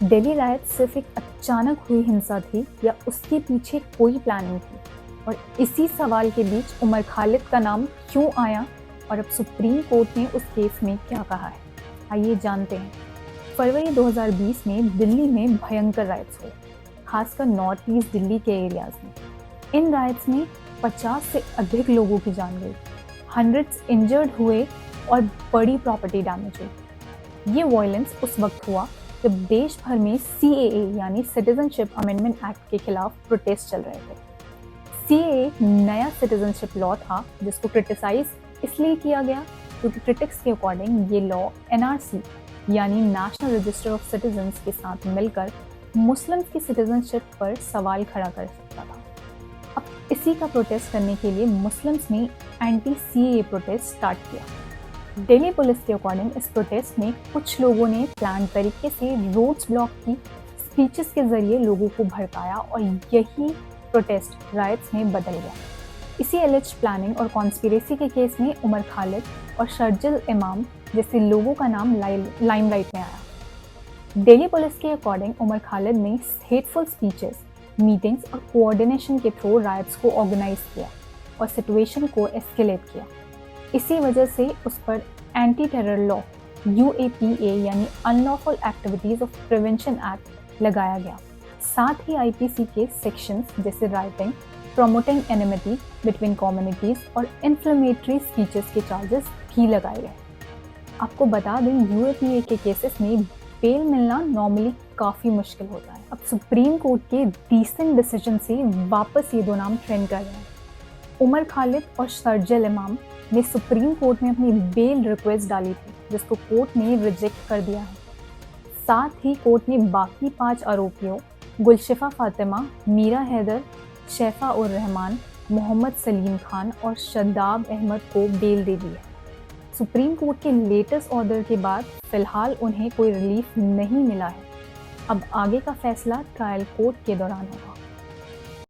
Delhi riot सिर्फ एक अचानक हुई हिंसा थी या उसके पीछे कोई प्लानिंग थी? और इसी सवाल के बीच उमर खालिद का नाम क्यों आया और अब सुप्रीम कोर्ट ने उस केस में क्या कहा है, आइए जानते हैं। फरवरी 2020 में दिल्ली में भयंकर राइट्स हुए, खासकर नॉर्थ ईस्ट दिल्ली के एरियाज में। इन राइट्स में 50 से अधिक लोगों की जान गई, हंड्रेड्स इंजर्ड हुए और बड़ी प्रॉपर्टी डैमेज हुई। ये वायलेंस उस वक्त हुआ जब देश भर में CAA यानी सिटीजनशिप अमेंडमेंट एक्ट के खिलाफ प्रोटेस्ट चल रहे थे। CAA नया सिटीजनशिप लॉ था जिसको क्रिटिसाइज इसलिए किया गया क्योंकि क्रिटिक्स के अकॉर्डिंग ये लॉ NRC यानी नेशनल रजिस्टर ऑफ सिटीजन्स के साथ मिलकर मुस्लिम्स की सिटीजनशिप पर सवाल खड़ा कर सकता था। अब इसी का प्रोटेस्ट करने के लिए मुस्लिम्स ने anti-CAA प्रोटेस्ट स्टार्ट किया। दिल्ली पुलिस के अकॉर्डिंग इस प्रोटेस्ट में कुछ लोगों ने प्लान तरीके से रोड्स ब्लॉक की, स्पीचेस के जरिए लोगों को भड़काया और यही प्रोटेस्ट राइट्स में बदल गया। इसी एलिज प्लानिंग और कॉन्स्पिरेसी के केस में उमर खालिद और शर्जिल इमाम जैसे लोगों का नाम लाइमलाइट में आया। दिल्ली पुलिस के अकॉर्डिंग उमर खालिद ने हेटफुल स्पीचेस, मीटिंग्स और कोऑर्डिनेशन के थ्रू राइट्स को ऑर्गेनाइज किया और सिचुएशन को एस्केलेट किया। इसी वजह से उस पर एंटी टेरर लॉ UAPA यानी unlawful activities of prevention act लगाया गया। साथ ही IPC के सेक्शंस जैसे rioting, promoting enmity between communities और इन्फ्लेमेटरी स्पीचेस के चार्जेस भी लगाए गए। आपको बता दें, UAPA के केसेस में बेल मिलना नॉर्मली काफ़ी मुश्किल होता है। अब सुप्रीम कोर्ट के रीसेंट डिसीजन से वापस ये दो नाम ट्रेंड कर रहे हैं। उमर खालिद और शर्जिल इमाम ने सुप्रीम कोर्ट में अपनी बेल रिक्वेस्ट डाली थी जिसको कोर्ट ने रिजेक्ट कर दिया है। साथ ही कोर्ट ने बाकी 5 आरोपियों गुलशिफा फातिमा, मीरा हैदर, शैफा उर रहमान, मोहम्मद सलीम खान और शदाब अहमद को बेल दे दी है। सुप्रीम कोर्ट के लेटेस्ट ऑर्डर के बाद फिलहाल उन्हें कोई रिलीफ नहीं मिला है। अब आगे का फैसला ट्रायल कोर्ट के दौरान होगा।